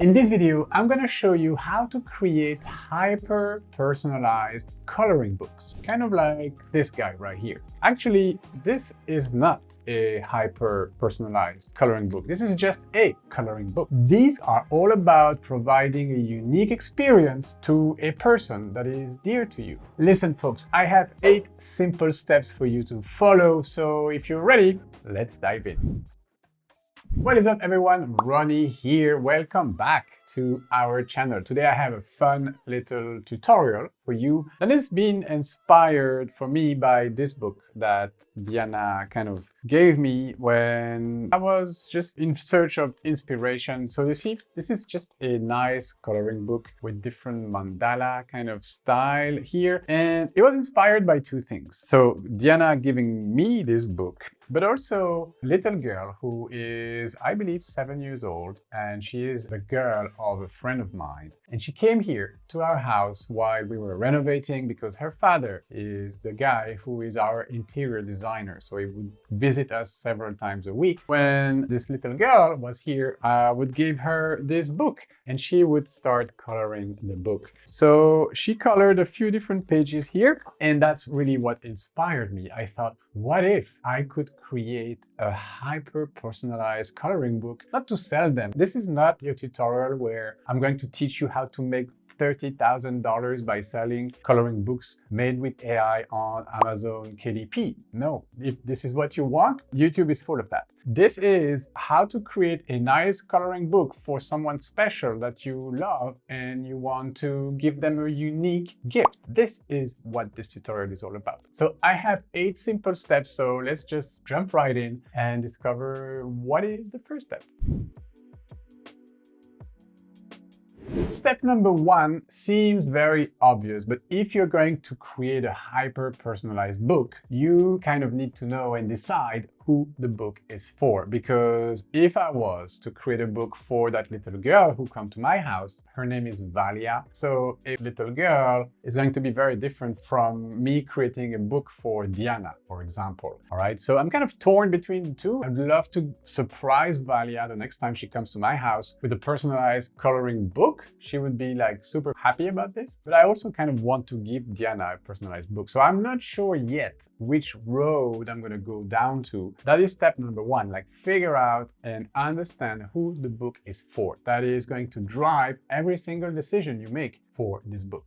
In this video, I'm going to show you how to create hyper-personalized coloring books, kind of like this guy right here. Actually, this is not a hyper-personalized coloring book. This is just a coloring book. These are all about providing a unique experience to a person that is dear to you. Listen, folks, I have 8 simple steps for you to follow, so if you're ready, let's dive in. What is up, everyone? Ronnie here. Welcome back to our channel. Today I have a fun little tutorial for you that has been inspired for me by this book that Diana kind of gave me when I was just in search of inspiration. So you see, this is just a nice coloring book with different mandala kind of style here. And it was inspired by 2 things. So Diana giving me this book, but also a little girl who is, I believe, 7 years old, and she is the girl of a friend of mine. And she came here to our house while we were renovating because her father is the guy who is our interior designer. So he would visit us several times a week. When this little girl was here, I would give her this book and she would start coloring the book. So she colored a few different pages here, and that's really what inspired me. I thought, what if I could create a hyper-personalized coloring book, not to sell them. This is not your tutorial where I'm going to teach you how to make $30,000 by selling coloring books made with AI on Amazon KDP. No, if this is what you want, YouTube is full of that. This is how to create a nice coloring book for someone special that you love and you want to give them a unique gift. This is what this tutorial is all about. So I have 8 simple steps, so let's just jump right in and discover what is the first step. Step number 1 seems very obvious, but if you're going to create a hyper-personalized book, you kind of need to know and decide who the book is for. Because if I was to create a book for that little girl who come to my house, her name is Valia. So a little girl is going to be very different from me creating a book for Diana, for example. All right, so I'm kind of torn between the two. I'd love to surprise Valia the next time she comes to my house with a personalized coloring book. She would be like super happy about this, but I also kind of want to give Diana a personalized book. So I'm not sure yet which road I'm going to go down to. That is step number 1, like figure out and understand who the book is for. That is going to drive every single decision you make for this book.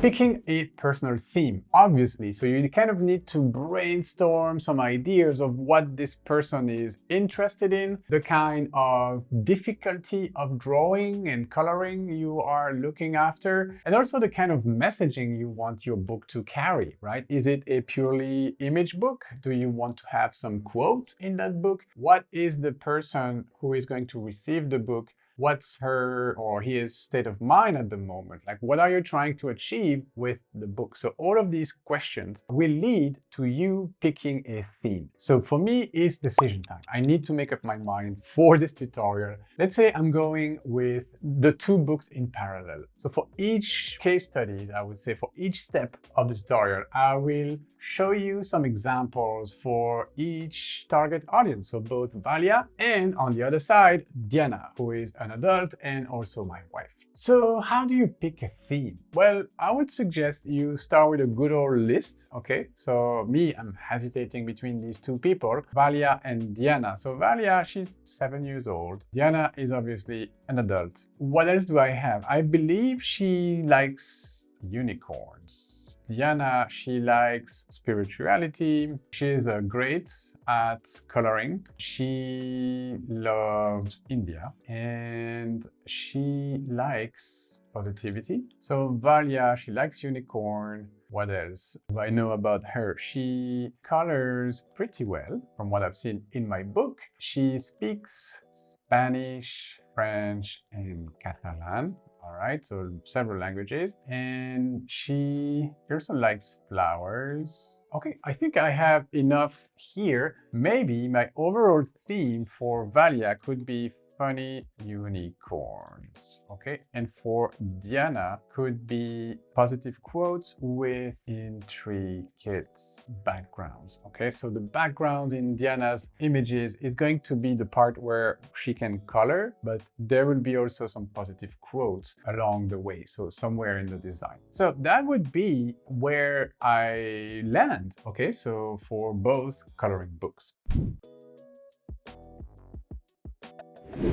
Picking a personal theme, obviously, so you kind of need to brainstorm some ideas of what this person is interested in, the kind of difficulty of drawing and coloring you are looking after, and also the kind of messaging you want your book to carry, right? Is it a purely image book? Do you want to have some quotes in that book? What is the person who is going to receive the book? What's her or his state of mind at the moment? Like, what are you trying to achieve with the book? So all of these questions will lead to you picking a theme. So for me, it's decision time. I need to make up my mind for this tutorial. Let's say I'm going with the 2 books in parallel. So for each case studies, I would say for each step of the tutorial, I will show you some examples for each target audience. So both Valia and on the other side, Diana, who is an adult and also my wife. So how do you pick a theme? Well, I would suggest you start with a good old list, okay? So me, I'm hesitating between these 2 people, Valia and Diana. So Valia, she's 7 years old. Diana is obviously an adult. What else do I have? I believe she likes unicorns. Diana, she likes spirituality. She's great at coloring. She loves India and she likes positivity. So Valia, she likes unicorn. What else do I know about her? She colors pretty well from what I've seen in my book. She speaks Spanish, French, and Catalan. All right, so several languages. And she also likes flowers. Okay, I think I have enough here. Maybe my overall theme for Valia could be funny unicorns. Okay, and for Diana could be positive quotes with intricate backgrounds. Okay, so the background in Diana's images is going to be the part where she can color, but there will be also some positive quotes along the way, so somewhere in the design. So that would be where I land. Okay, so for both coloring books.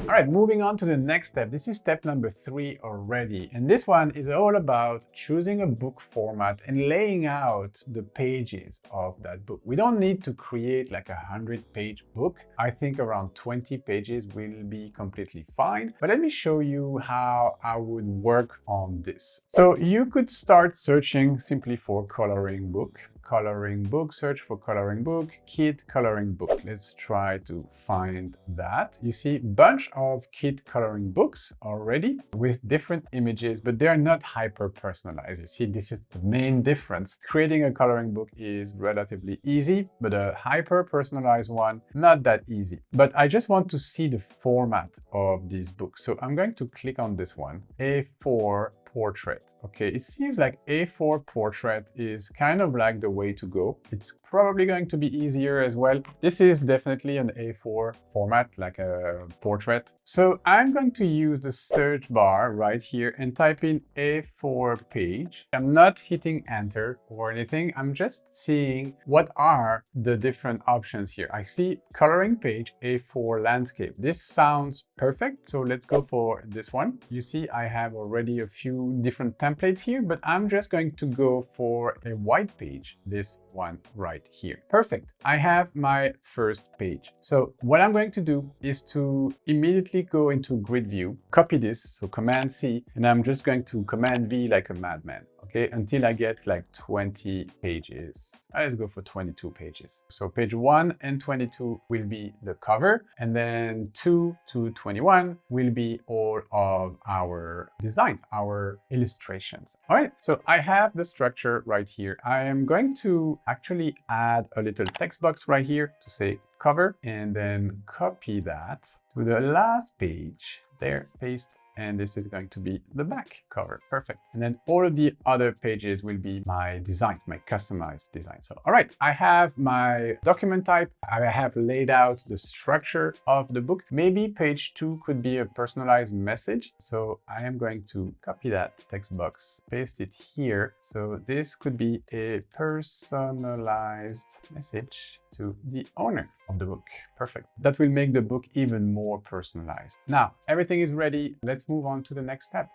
All right, moving on to the next step. This is step number 3 already. And this one is all about choosing a book format and laying out the pages of that book. We don't need to create like a 100-page book. I think around 20 pages will be completely fine. But let me show you how I would work on this. So you could start searching simply for coloring book. Coloring book, search for coloring book, kid coloring book. Let's try to find that. You see a bunch of kid coloring books already with different images, but they're not hyper personalized. You see, this is the main difference. Creating a coloring book is relatively easy, but a hyper personalized one, not that easy. But I just want to see the format of these books. So I'm going to click on this one, A4 portrait. Okay, it seems like A4 portrait is kind of like the way to go. It's probably going to be easier as well. This is definitely an A4 format, like a portrait. So I'm going to use the search bar right here and type in A4 page. I'm not hitting enter or anything. I'm just seeing what are the different options here. I see coloring page, A4 landscape. This sounds perfect. So let's go for this one. You see, I have already a few different templates here, but I'm just going to go for a white page, this one right here. Perfect. I have my first page. So what I'm going to do is to immediately go into grid view, copy this, so Command C, and I'm just going to Command V like a madman. Okay, until I get like 20 pages. Let's go for 22 pages. So page 1 and 22 will be the cover, and then 2 to 21 will be all of our designs, our illustrations. All right, so I have the structure right here. I am going to actually add a little text box right here to say cover, and then copy that to the last page there, paste, and this is going to be the back cover. Perfect. And then all of the other pages will be my designs, my customized design. So, all right, I have my document type. I have laid out the structure of the book. Maybe page 2 could be a personalized message. So I am going to copy that text box, paste it here. So this could be a personalized message to the owner of the book. Perfect. That will make the book even more personalized. Now, everything is ready. Let's move on to the next step.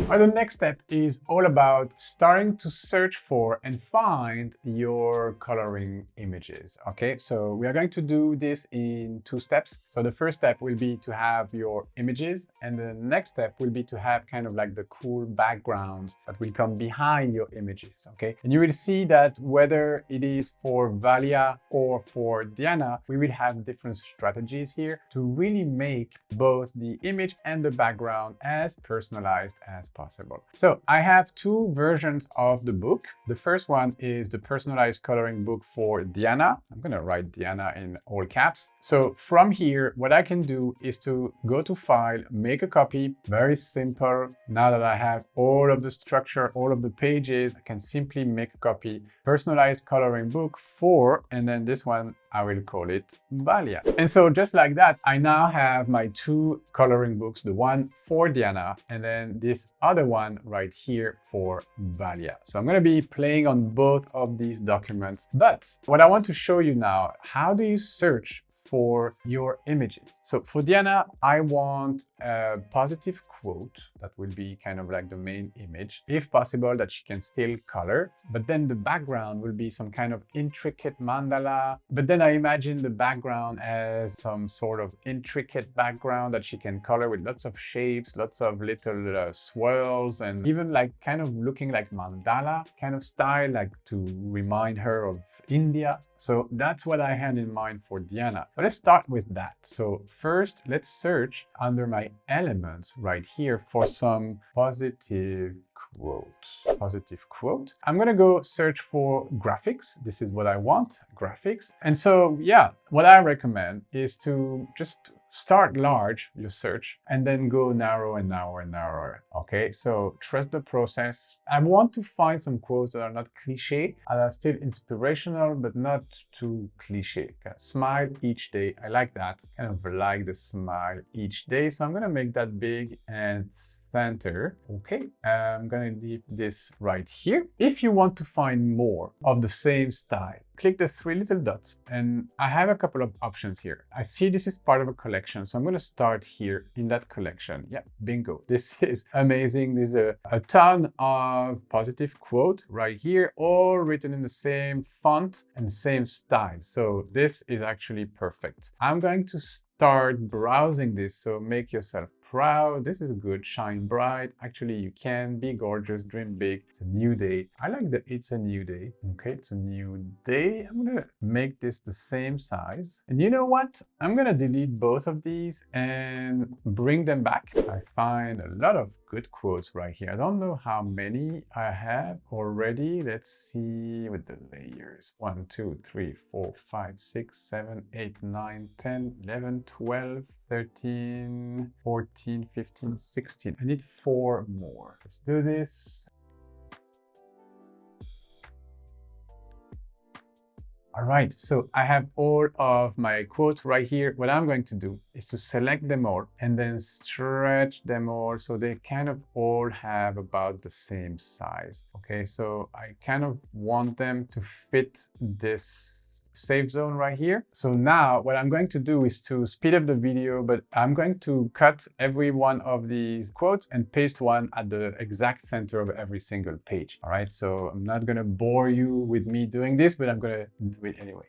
The next step is all about starting to search for and find your coloring images. Okay, so we are going to do this in 2 steps. So the first step will be to have your images, and the next step will be to have kind of like the cool backgrounds that will come behind your images. Okay, and you will see that whether it is for Valia or for Diana, we will have different strategies here to really make both the image and the background as personalized as possible. So I have 2 versions of the book. The first one is the personalized coloring book for Diana. I'm going to write Diana in all caps. So from here, what I can do is to go to File, make a copy. Very simple. Now that I have all of the structure, all of the pages, I can simply make a copy. Personalized coloring book for, and then this one, I will call it Valia. And so just like that, I now have my 2 coloring books, the one for Diana, and then this other one right here for Valia. So I'm going to be playing on both of these documents. But what I want to show you now, how do you search for your images? So for Diana, I want a positive quote that will be kind of like the main image, if possible that she can still color, but then the background will be some kind of intricate mandala. But then I imagine the background as some sort of intricate background that she can color with lots of shapes, lots of little swirls, and even like kind of looking like mandala kind of style, like to remind her of India. So that's what I had in mind for Diana. But let's start with that. So first, let's search under my elements right here for some positive quote, positive quote. I'm gonna go search for graphics. This is what I want, graphics. And so, yeah, what I recommend is to just start large, your search, and then go narrow and narrower and narrower. Okay, so trust the process. I want to find some quotes that are not cliche, and are still inspirational, but not too cliche. Smile each day. I like that. Kind of like the smile each day. So I'm gonna make that big and center. Okay, I'm gonna leave this right here. If you want to find more of the same style, click the three little dots, and I have a couple of options here. I see this is part of a collection, so I'm going to start here in that collection. Yeah, bingo. This is amazing. There's a ton of positive quote right here, all written in the same font and same style. So this is actually perfect. I'm going to start browsing this, so make yourself proud. This is good. Shine bright. Actually, you can be gorgeous, dream big. It's a new day. I like that it's a new day. Okay, it's a new day. I'm gonna make this the same size. And you know what? I'm gonna delete both of these and bring them back. I find a lot of good quotes right here. I don't know how many I have already. Let's see with the layers. 1, 2, 3, 4, 5, 6, 7, 8, 9, 10, 11, 12, 13, 14, 15, 16. I need 4 more. Let's do this. All right, so I have all of my quotes right here. What I'm going to do is to select them all and then stretch them all so they kind of all have about the same size. Okay, so I kind of want them to fit this safe zone right here. So now what I'm going to do is to speed up the video, but I'm going to cut every one of these quotes and paste one at the exact center of every single page. All right, so I'm not going to bore you with me doing this, but I'm going to do it anyway.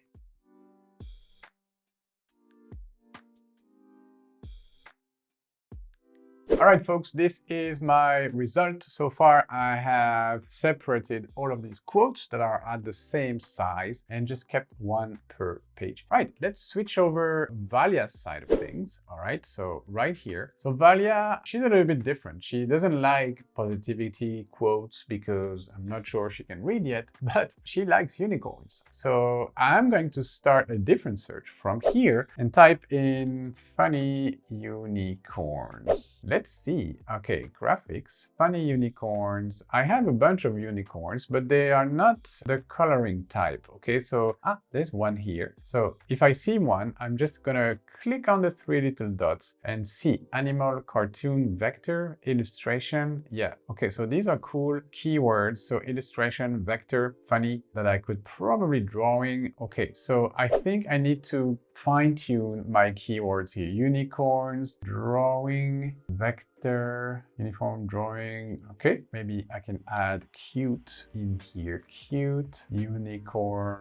All right, folks, this is my result. So far, I have separated all of these quotes that are at the same size and just kept one per page. All right, let's switch over Valia's side of things. All right, so right here. So Valia, she's a little bit different. She doesn't like positivity quotes because I'm not sure she can read yet, but she likes unicorns. So I'm going to start a different search from here and type in funny unicorns. Let's see. Okay, graphics, funny unicorns. I have a bunch of unicorns, but they are not the coloring type. Okay, so there's one here. So if I see one, I'm just gonna click on the 3 little dots and see animal, cartoon, vector, illustration. Yeah, okay, so these are cool keywords. So illustration, vector, funny, that I could probably drawing. Okay, so I think I need to fine-tune my keywords here. Unicorns, drawing, vector, uniform drawing. Okay, maybe I can add cute in here. Cute, unicorn,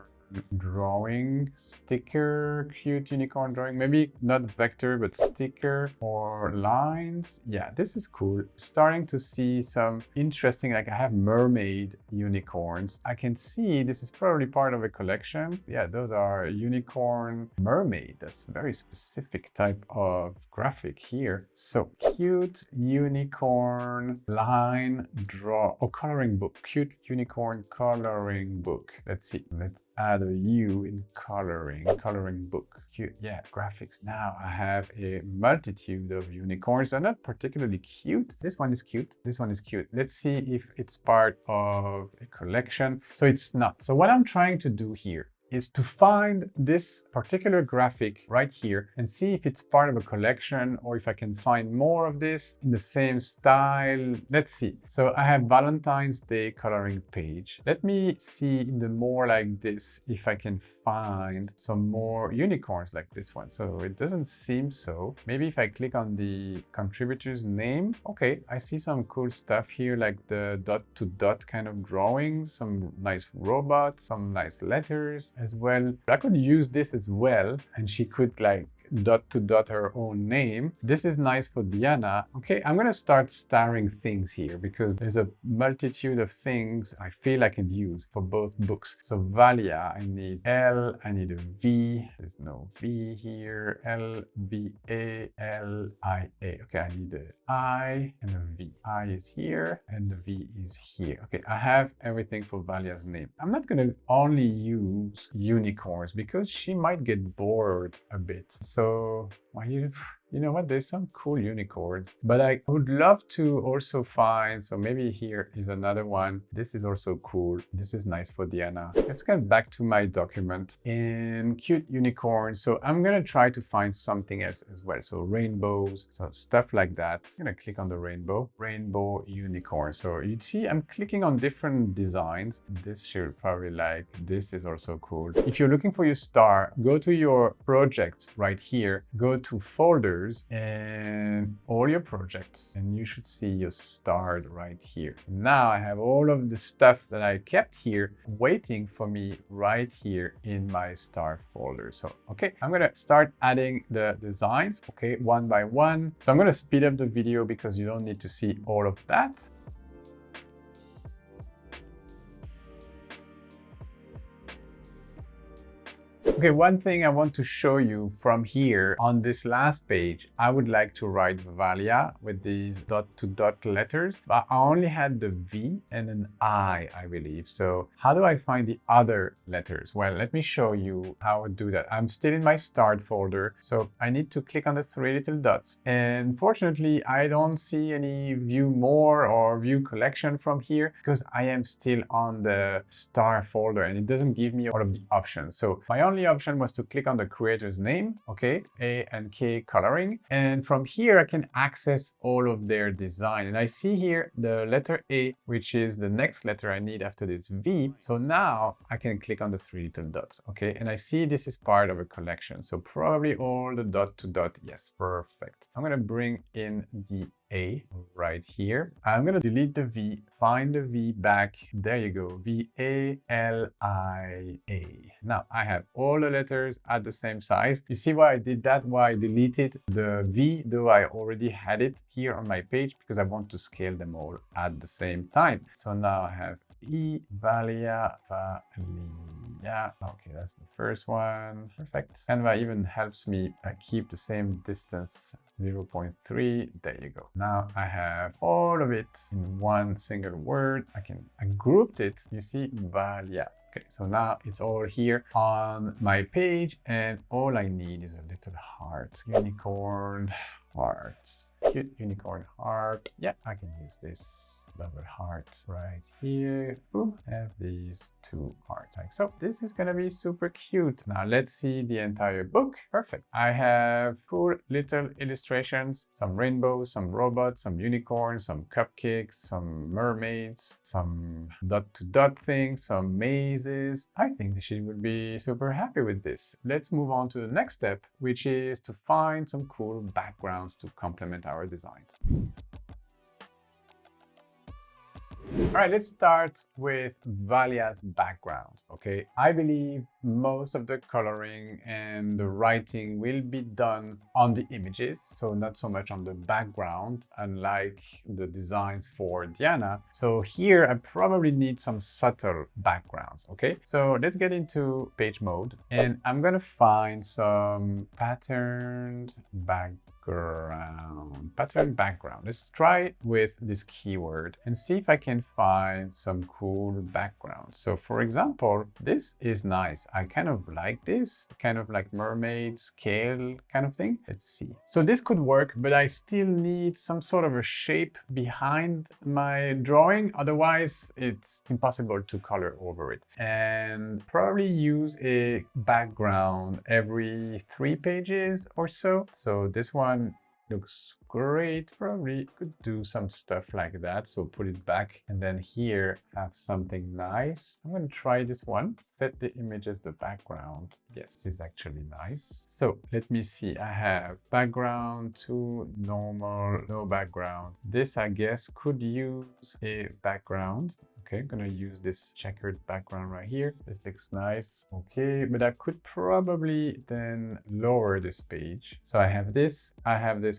drawing, sticker, cute unicorn drawing, maybe not vector but sticker or lines. Yeah, this is cool. Starting to see some interesting, like I have mermaid unicorns. I can see this is probably part of a collection. Yeah, those are unicorn mermaid. That's a very specific type of graphic here. So cute unicorn line draw or coloring book. Cute unicorn coloring book. Let's see. Let's add a U in coloring book. Cute. Yeah, graphics. Now I have a multitude of unicorns. They're not particularly cute. This one is cute. This one is cute. Let's see if it's part of a collection. So it's not. So what I'm trying to do here is to find this particular graphic right here and see if it's part of a collection or if I can find more of this in the same style. Let's see. So I have Valentine's Day coloring page. Let me see in the more like this if I can find some more unicorns like this one. So it doesn't seem so. Maybe if I click on the contributor's name. Okay, I see some cool stuff here like the dot to dot kind of drawings, some nice robots, some nice letters as well. I could use this as well and she could like dot to dot her own name. This is nice for Diana. Okay, I'm gonna start starring things here because there's a multitude of things I feel I can use for both books. So Valia, I need L, I need a V. There's no V here. L, V, A, L, I, A. Okay, I need a I and a V. I is here and the V is here. Okay, I have everything for Valia's name. I'm not gonna only use unicorns because she might get bored a bit. So why you know what, there's some cool unicorns, but I would love to also find, so maybe here is another one. This is also cool. This is nice for Diana. Let's get back to my document and cute unicorns. So I'm gonna try to find something else as well. So rainbows, so stuff like that. I'm gonna click on the rainbow unicorn. So you see I'm clicking on different designs. This should probably like, this is also cool. If you're looking for your star, go to your project right here, go to folders and all your projects, and you should see your star right here. Now I have all of the stuff that I kept here waiting for me right here in my star folder. So, okay, I'm gonna start adding the designs, okay, one by one. So I'm gonna speed up the video because you don't need to see all of that. Okay, one thing I want to show you from here on this last page, I would like to write Valia with these dot to dot letters, but I only had the V and an I believe. So how do I find the other letters? Well, let me show you how I do that. I'm still in my start folder, so I need to click on the three little dots. And fortunately, I don't see any view more or view collection from here because I am still on the star folder and it doesn't give me all of the options. So my only option was to click on the creator's name, okay, A and K coloring, and from here I can access all of their design. And I see here the letter A, which is the next letter I need after this V. So now I can click on the three little dots, okay, and I see this is part of a collection. So probably all the dot to dot, yes, perfect. I'm gonna bring in the A right here. I'm gonna delete the V, find the V back. There you go, V-A-L-I-A. Now I have all the letters at the same size. You see why I did that, why I deleted the V, though I already had it here on my page, because I want to scale them all at the same time. So now I have Valia. Okay, that's the first one. Perfect. Canva even helps me keep the same distance, 0.3. There you go. Now I have all of it in one single word. I grouped it. You see, Valia. Okay, so now it's all here on my page, and all I need is a little heart. Unicorn heart. Cute unicorn heart. Yeah, I can use this double heart right here. Boom, have these two hearts like so. This is gonna be super cute. Now let's see the entire book. Perfect. I have cool little illustrations, some rainbows, some robots, some unicorns, some cupcakes, some mermaids, some dot to dot things, some mazes. I think she would be super happy with this. Let's move on to the next step, which is to find some cool backgrounds to complement our designs. All right, let's start with Valia's background, okay? I believe most of the coloring and the writing will be done on the images, so not so much on the background, unlike the designs for Diana. So here I probably need some subtle backgrounds, okay? So let's get into page mode, and I'm gonna find some pattern background. Let's try with this keyword and see if I can find some cool background. So for example, this is nice. I kind of like this, kind of like mermaid scale kind of thing. Let's see. So this could work, but I still need some sort of a shape behind my drawing. Otherwise, it's impossible to color over it. And probably use a background every 3 pages or so. So this one looks great. Probably could do some stuff like that. So put it back and then here have something nice. I'm going to try this one. Set the image as the background. Yes, this is actually nice. So let me see. I have background to normal, no background. This I guess could use a background. Okay, I'm gonna use this checkered background right here. This looks nice. Okay, but I could probably then lower this page. So I have this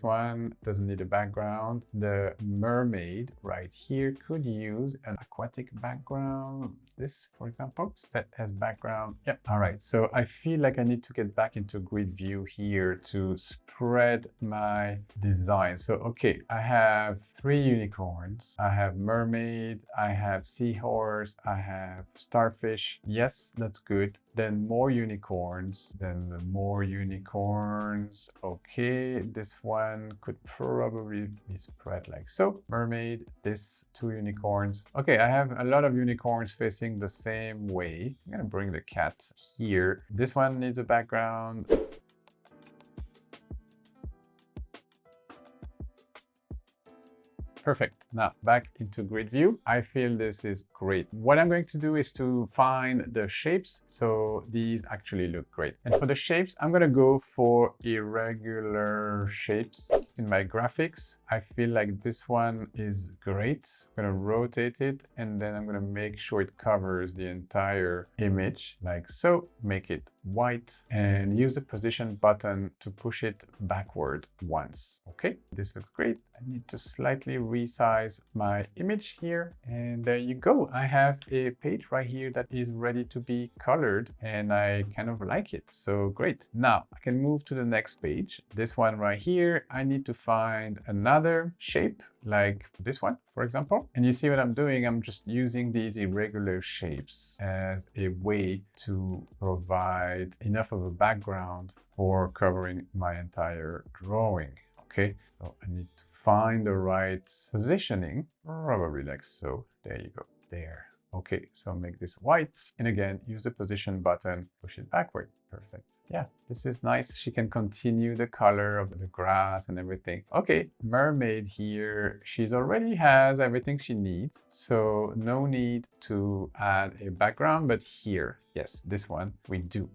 one, doesn't need a background. The mermaid right here could use an aquatic background. This, for example, set as background. Yep. All right. So I feel like I need to get back into grid view here to spread my design. So, okay, I have 3 unicorns. I have mermaid, I have seahorse, I have starfish. Yes, that's good. Then more unicorns, then more unicorns. Okay, this one could probably be spread like so. Mermaid, this 2 unicorns. Okay, I have a lot of unicorns facing the same way. I'm gonna bring the cat here. This one needs a background. Perfect. Now back into grid view. I feel this is great. What I'm going to do is to find the shapes. So these actually look great. And for the shapes, I'm going to go for irregular shapes in my graphics. I feel like this one is great. I'm going to rotate it and then I'm going to make sure it covers the entire image like so. Make it white and use the position button to push it backward once. Okay, this looks great. I need to slightly resize my image here and there you go. I have a page right here that is ready to be colored and I kind of like it. So great. Now I can move to the next page. This one right here, I need to find another shape like this one, for example. And you see what I'm doing? I'm just using these irregular shapes as a way to provide enough of a background for covering my entire drawing. Okay, so I need to find the right positioning, probably like so. There you go, there. Okay, so make this white. And again, use the position button, push it backward. Perfect. Yeah, this is nice. She can continue the color of the grass and everything. Okay, mermaid here. She's already has everything she needs. So no need to add a background, but here, yes, this one we do.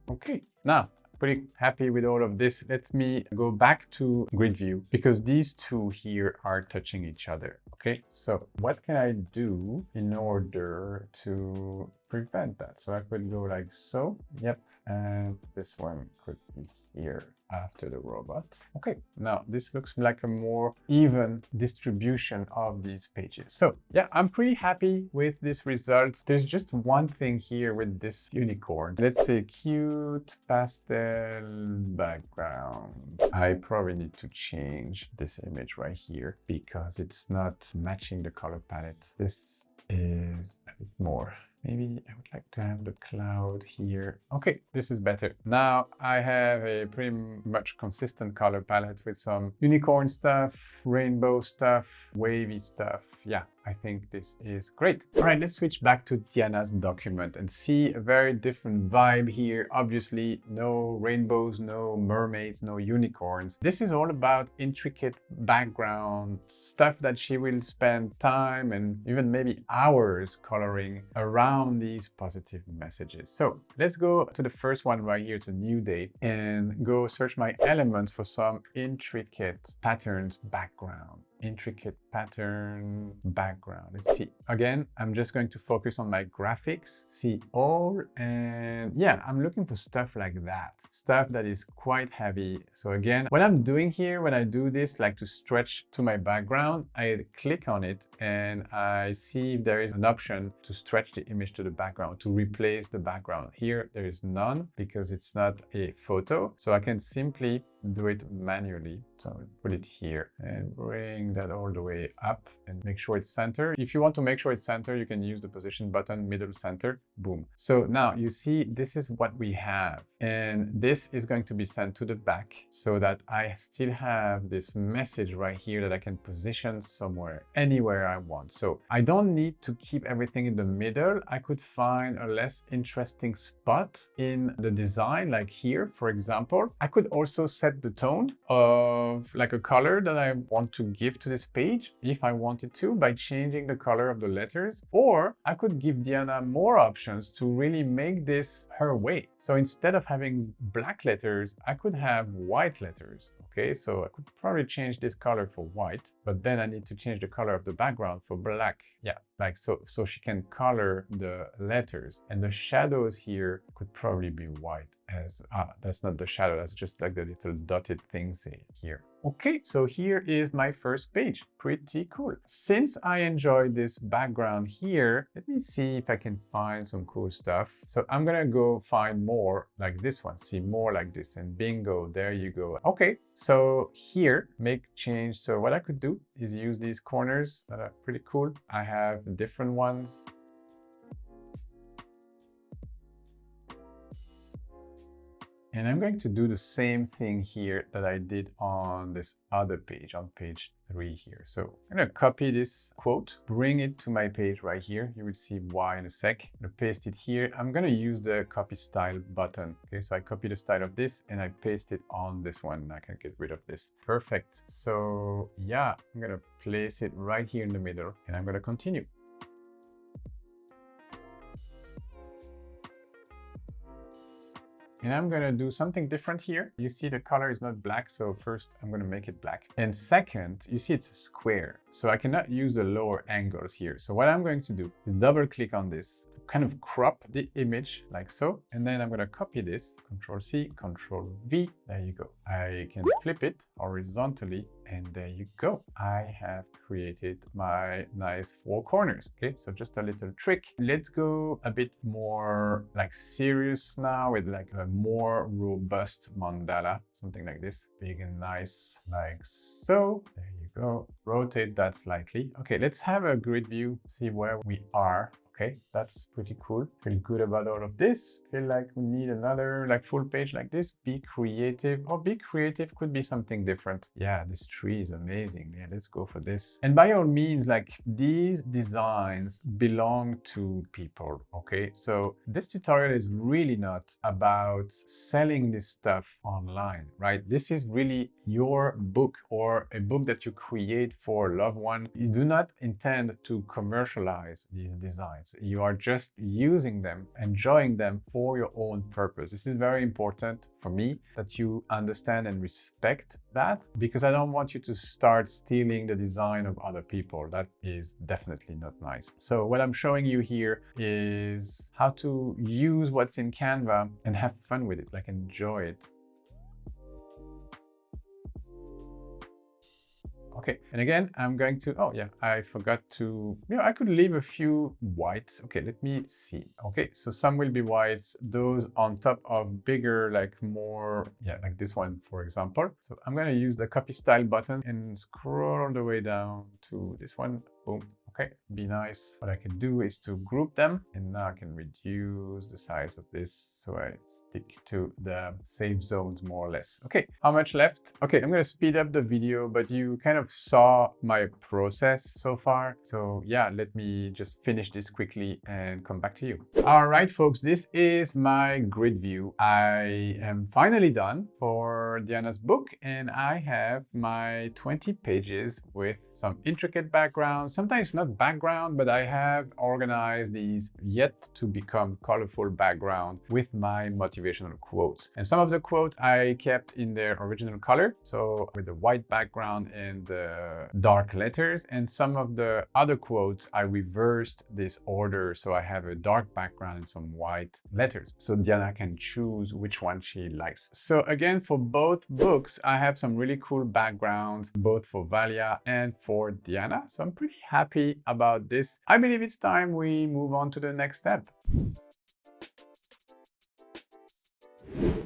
Okay, now pretty happy with all of this. Let me go back to grid view because these two here are touching each other. Okay, so what can I do in order to prevent that? So I could go like so. Yep, and this one could be here after the robot. Okay, now this looks like a more even distribution of these pages. So yeah, I'm pretty happy with this result. There's just one thing here with this unicorn. Let's say cute pastel background. I probably need to change this image right here because it's not matching the color palette. This is a bit more. Maybe I would like to have the cloud here. Okay, this is better. Now I have a pretty much consistent color palette with some unicorn stuff, rainbow stuff, wavy stuff. Yeah, I think this is great. All right, let's switch back to Diana's document and see a very different vibe here. Obviously, no rainbows, no mermaids, no unicorns. This is all about intricate background stuff that she will spend time and even maybe hours coloring around these positive messages. So let's go to the first one right here. It's a new day and go search my elements for some intricate patterns background. Intricate pattern background. Let's see. Again, I'm just going to focus on my graphics, see all, and yeah, I'm looking for stuff like that. Stuff that is quite heavy. So again, what I'm doing here when I do this, like to stretch to my background, I click on it and I see if there is an option to stretch the image to the background, to replace the background. Here, there is none because it's not a photo. So I can simply do it manually. So I'll put it here and bring that all the way up and make sure it's centered. If you want to make sure it's centered, you can use the position button, middle center, boom. So now you see, this is what we have. And this is going to be sent to the back so that I still have this message right here that I can position somewhere, anywhere I want. So I don't need to keep everything in the middle. I could find a less interesting spot in the design, like here, for example. I could also set the tone of like a color that I want to give to this page if I wanted to by changing the color of the letters, or I could give Diana more options to really make this her way. So instead of having black letters, I could have white letters. Okay, so I could probably change this color for white, but then I need to change the color of the background for black. Yeah, like so she can color the letters, and the shadows here could probably be white as, that's not the shadow, that's just like the little dotted things here. Okay, so here is my first page. Pretty cool. Since I enjoy this background here, let me see if I can find some cool stuff. So I'm gonna go find more like this one, see more like this, and bingo, there you go. Okay, so here, make change. So what I could do is use these corners that are pretty cool. I have different ones. And I'm going to do the same thing here that I did on this other page, on page 3 here. So I'm going to copy this quote, bring it to my page right here. You will see why in a sec. I'm going to paste it here. I'm going to use the copy style button. Okay, so I copy the style of this and I paste it on this one. I can get rid of this. Perfect. So yeah, I'm going to place it right here in the middle and I'm going to continue. And I'm gonna do something different here. You see the color is not black, so first I'm gonna make it black. And second, you see it's a square, so I cannot use the lower angles here. So what I'm going to do is double click on this, kind of crop the image like so, and then I'm gonna copy this, Control C, Control V, there you go. I can flip it horizontally, and there you go. I have created my nice 4 corners. Okay, so just a little trick. Let's go a bit more like serious now with like a more robust mandala, something like this, big and nice, like so. There you go. Rotate that slightly. Okay, let's have a grid view, see where we are. Okay, that's pretty cool. Feel good about all of this. Feel like we need another like full page like this. Be creative, or be creative could be something different. Yeah, this tree is amazing. Yeah, let's go for this. And by all means, like these designs belong to people. Okay, so this tutorial is really not about selling this stuff online, right? This is really your book or a book that you create for a loved one. You do not intend to commercialize these designs. You are just using them, enjoying them for your own purpose. This is very important for me that you understand and respect that, because I don't want you to start stealing the design of other people. That is definitely not nice. So what I'm showing you here is how to use what's in Canva and have fun with it, like enjoy it. Okay, and again, I'm going to, oh yeah, I forgot to, I could leave a few whites. Okay, let me see. Okay, so some will be whites, those on top of bigger, like more, yeah, like this one, for example. So I'm going to use the copy style button and scroll all the way down to this one. Boom. Okay, be nice. What I can do is to group them, and now I can reduce the size of this so I stick to the safe zones more or less. Okay, how much left? Okay, I'm gonna speed up the video, but you kind of saw my process so far. So yeah, let me just finish this quickly and come back to you. All right, folks, this is my grid view. I am finally done for Diana's book, and I have my 20 pages with some intricate backgrounds, sometimes not background, but I have organized these yet to become colorful background with my motivational quotes. And some of the quotes I kept in their original color, so with the white background and the dark letters, and some of the other quotes I reversed this order, so I have a dark background and some white letters, so Diana can choose which one she likes. So again, for both books, I have some really cool backgrounds, both for Valia and for Diana, so I'm pretty happy about this. I believe it's time we move on to the next step.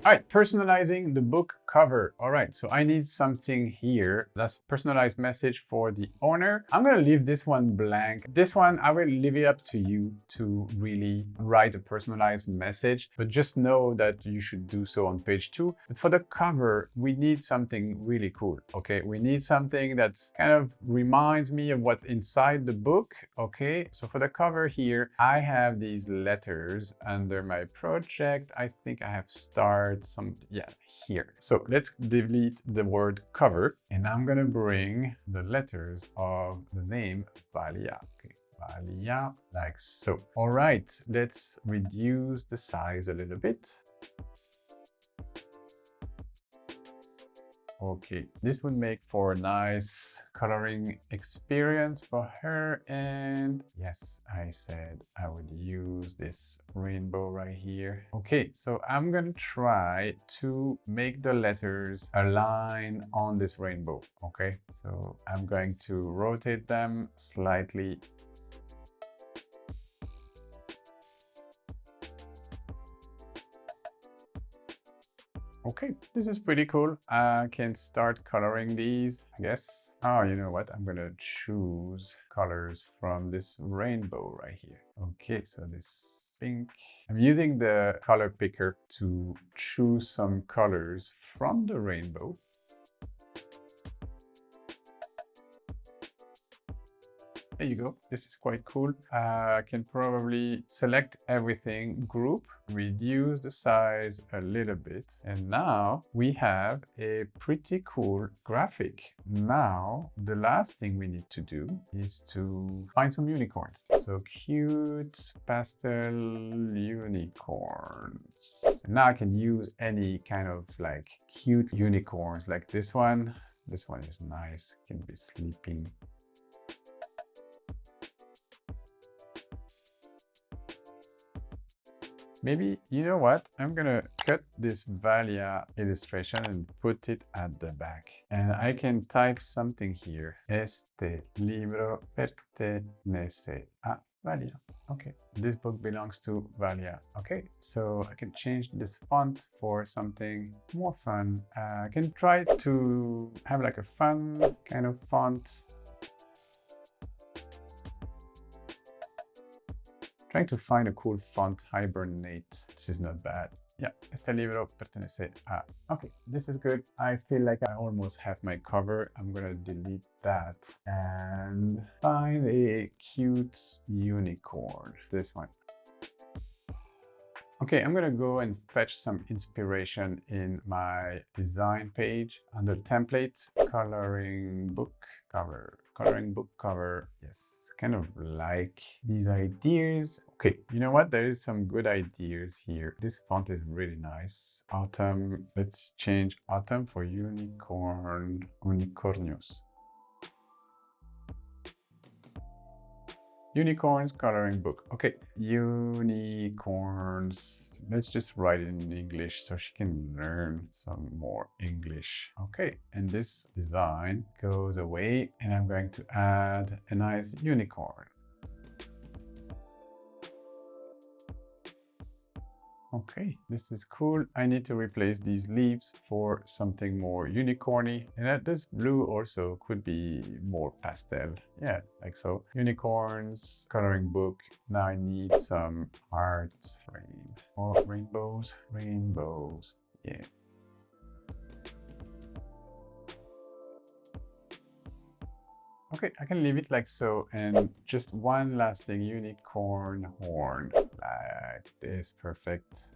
All right, personalizing the book cover. All right, so I need something here. That's personalized message for the owner. I'm gonna leave this one blank. This one, I will leave it up to you to really write a personalized message, but just know that you should do so on page 2. But for the cover, we need something really cool, okay? We need something that's kind of reminds me of what's inside the book, okay? So for the cover here, I have these letters under my project. I think I have start some, yeah, here. So let's delete the word cover, and I'm gonna bring the letters of the name Valia. Okay, Valia, like so. All right, let's reduce the size a little bit. Okay, this would make for a nice coloring experience for her. And yes, I said I would use this rainbow right here. Okay, so I'm gonna try to make the letters align on this rainbow. Okay, so I'm going to rotate them slightly. Okay, this is pretty cool. I can start coloring these, I guess. Oh, you know what? I'm gonna choose colors from this rainbow right here. Okay, so this pink. I'm using the color picker to choose some colors from the rainbow. There you go. This is quite cool. I can probably select everything, group, reduce the size a little bit. And now we have a pretty cool graphic. Now, the last thing we need to do is to find some unicorns. So cute pastel unicorns. And now I can use any kind of like cute unicorns like this one. This one is nice, can be sleeping. Maybe, you know what? I'm gonna cut this Valia illustration and put it at the back. And I can type something here. Este libro pertenece a Valia. Okay, this book belongs to Valia. Okay, so I can change this font for something more fun. I can try to have like a fun kind of font. Trying to find a cool font, Hibernate. This is not bad. Yeah, este libro pertenece a... Okay, this is good. I feel like I almost have my cover. I'm gonna delete that and find a cute unicorn. This one. Okay, I'm gonna go and fetch some inspiration in my design page under templates, coloring book cover. Coloring book cover. Yes, kind of like these ideas. Okay, you know what? There is some good ideas here. This font is really nice. Autumn. Let's change autumn for unicorn. Unicornios. Unicorns coloring book. Okay, unicorns. Let's just write it in English so she can learn some more English. Okay, and this design goes away and I'm going to add a nice unicorn. Okay, this is cool. I need to replace these leaves for something more unicorny. And this blue also could be more pastel. Yeah, like so. Unicorns, coloring book. Now I need some art frame. Oh, rainbows, rainbows. Yeah. Okay, I can leave it like so. And just one last thing, unicorn horn. Like this, perfect.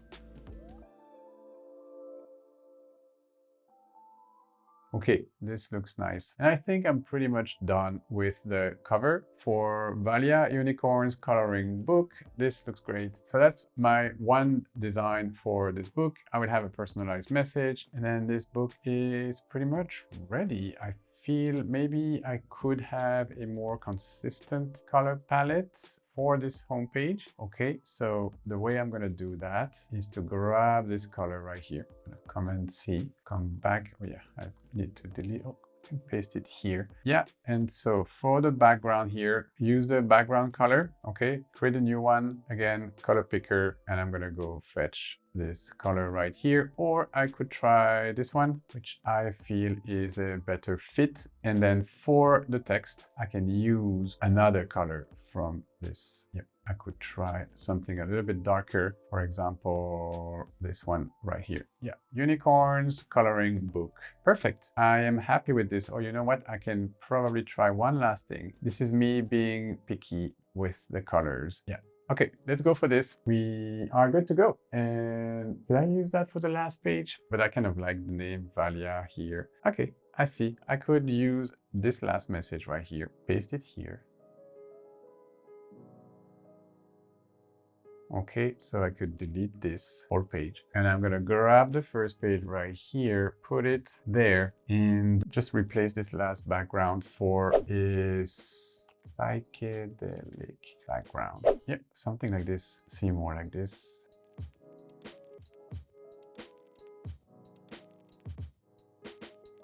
Okay, this looks nice. And I think I'm pretty much done with the cover for Valia Unicorns Coloring Book. This looks great. So that's my one design for this book. I will have a personalized message, and then this book is pretty much ready. I feel maybe I could have a more consistent color palette for this homepage. Okay, so the way I'm gonna do that is to grab this color right here. Command C, come back. Oh yeah, I need to delete. Oh, and paste it here. Yeah, and so for the background here, use the background color. Okay, create a new one. Again, color picker, and I'm gonna go fetch this color right here, or I could try this one, which I feel is a better fit. And then for the text, I can use another color from this. Yep, I could try something a little bit darker. For example, this one right here. Yeah, unicorns coloring book. Perfect. I am happy with this. Oh, you know what? I can probably try one last thing. This is me being picky with the colors. Yeah. Okay, let's go for this. We are good to go. And did I use that for the last page? But I kind of like the name Valia here. Okay, I see. I could use this last message right here. Paste it here. Okay, so I could delete this whole page, and I'm gonna grab the first page right here, put it there, and just replace this last background for a psychedelic background. Yep, something like this. See more like this.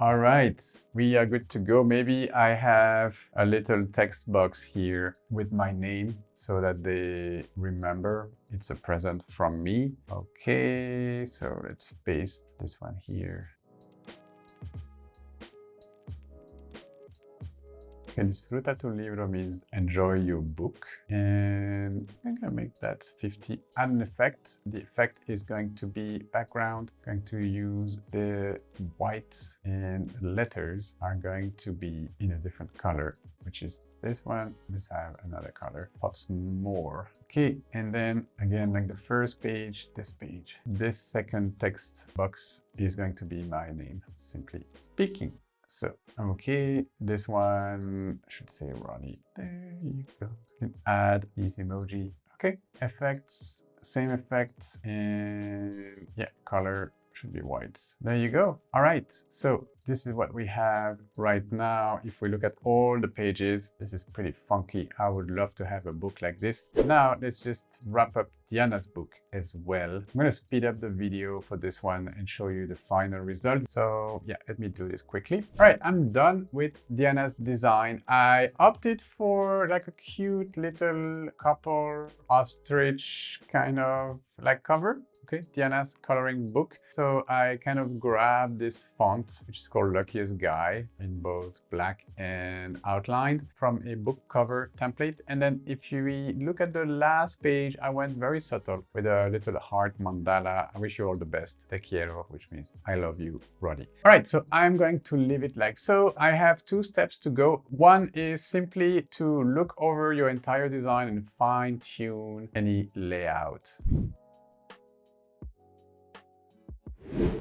All right, we are good to go. Maybe I have a little text box here with my name so that they remember it's a present from me. Okay, so let's paste this one here. Disfruta tu libro means enjoy your book. And I'm gonna make that 50. Add an effect. The effect is going to be background. I'm going to use the white, and letters are going to be in a different color, which is this one. This have another color. Lots more. Okay, and then again, like the first page, this second text box is going to be my name, simply speaking. So, okay, this one should say Ronnie. There you go. You can add easy emoji. Okay, effects, same effects, and yeah, color should be white. There you go. All right, so this is what we have right now. If we look at all the pages, this is pretty funky. I would love to have a book like this. Now, let's just wrap up Diana's book as well. I'm going to speed up the video for this one and show you the final result. So yeah, let me do this quickly. All right, I'm done with Diana's design. I opted for like a cute little couple ostrich kind of like cover. Okay, Diana's coloring book. So I kind of grabbed this font, which is called Luckiest Guy, in both black and outlined from a book cover template. And then if you look at the last page, I went very subtle with a little heart mandala. I wish you all the best. Te quiero, which means I love you, Roddy. All right, so I'm going to leave it like so. I have 2 steps to go. One is simply to look over your entire design and fine tune any layout.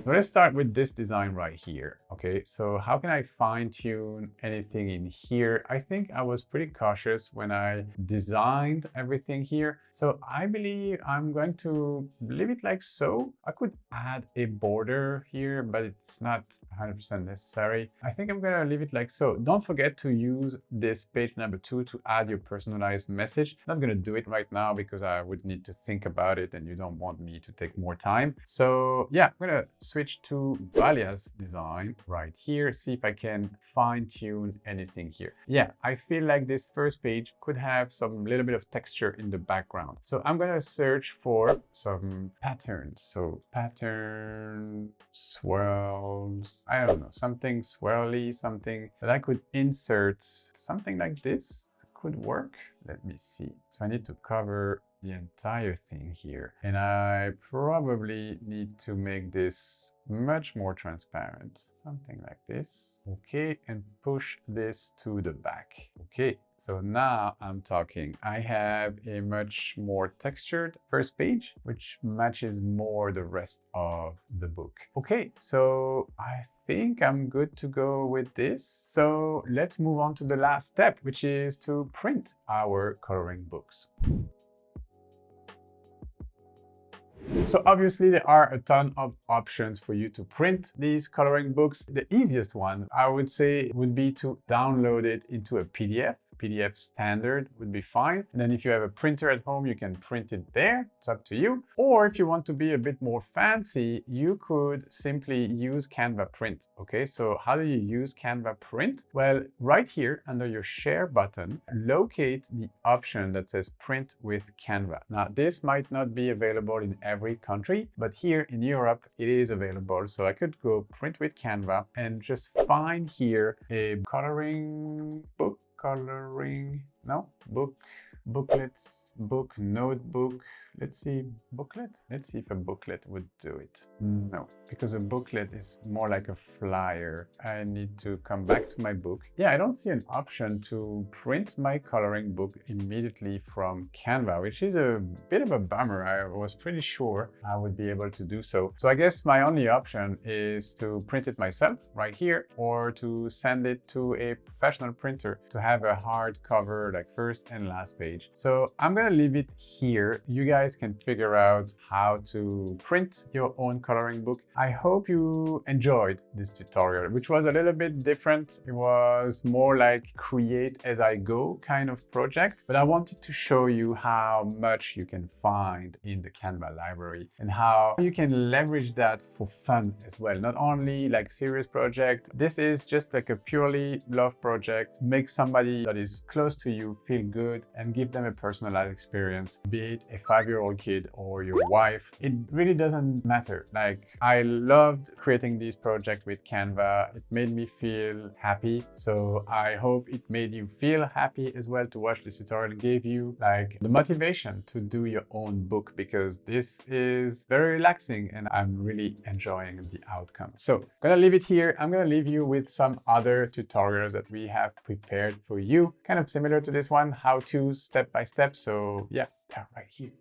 So let's start with this design right here. Okay, so how can I fine tune anything in here? I think I was pretty cautious when I designed everything here. So I believe I'm going to leave it like so. I could add a border here, but it's not 100% necessary. I think I'm gonna leave it like so. Don't forget to use this page number 2 to add your personalized message. I'm not gonna do it right now because I would need to think about it and you don't want me to take more time. So yeah, I'm gonna switch to Valia's design right here, see if I can fine tune anything here. Yeah, I feel like this first page could have some little bit of texture in the background. So I'm gonna search for some patterns. So pattern, swirls, I don't know, something swirly, something that I could insert. Something like this could work. Let me see. So I need to cover the entire thing here, and I probably need to make this much more transparent, something like this. Okay, and push this to the back. Okay, so now I'm talking. I have a much more textured first page, which matches more the rest of the book. Okay, so I think I'm good to go with this. So let's move on to the last step, which is to print our coloring books. So obviously there are a ton of options for you to print these coloring books. The easiest one, I would say, would be to download it into a PDF. PDF standard would be fine. And then if you have a printer at home, you can print it there. It's up to you. Or if you want to be a bit more fancy, you could simply use Canva Print. Okay, so how do you use Canva Print? Well, right here under your share button, locate the option that says print with Canva. Now, this might not be available in every country, but here in Europe, it is available. So I could go print with Canva and just find here a coloring book. Booklets, book, notebook. Let's see, booklet. Let's see if a booklet would do it. No, because a booklet is more like a flyer. I need to come back to my book. Yeah, I don't see an option to print my coloring book immediately from Canva, which is a bit of a bummer. I was pretty sure I would be able to do so. So I guess my only option is to print it myself right here, or to send it to a professional printer to have a hard cover, like first and last page. So I'm gonna leave it here. You guys guys can figure out how to print your own coloring book. I hope you enjoyed this tutorial, which was a little bit different. It was more like create as I go kind of project, but I wanted to show you how much you can find in the Canva library and how you can leverage that for fun as well. Not only like serious project. This is just like a purely love project. Make somebody that is close to you feel good and give them a personalized experience, be it a 5-year-old kid or your wife. It really doesn't matter. Like, I loved creating this project with Canva. It made me feel happy. So I hope it made you feel happy as well to watch this tutorial and gave you like the motivation to do your own book, because this is very relaxing and I'm really enjoying the outcome. So I'm gonna leave it here. I'm gonna leave you with some other tutorials that we have prepared for you, kind of similar to this one, how to step by step. So yeah, they're right here.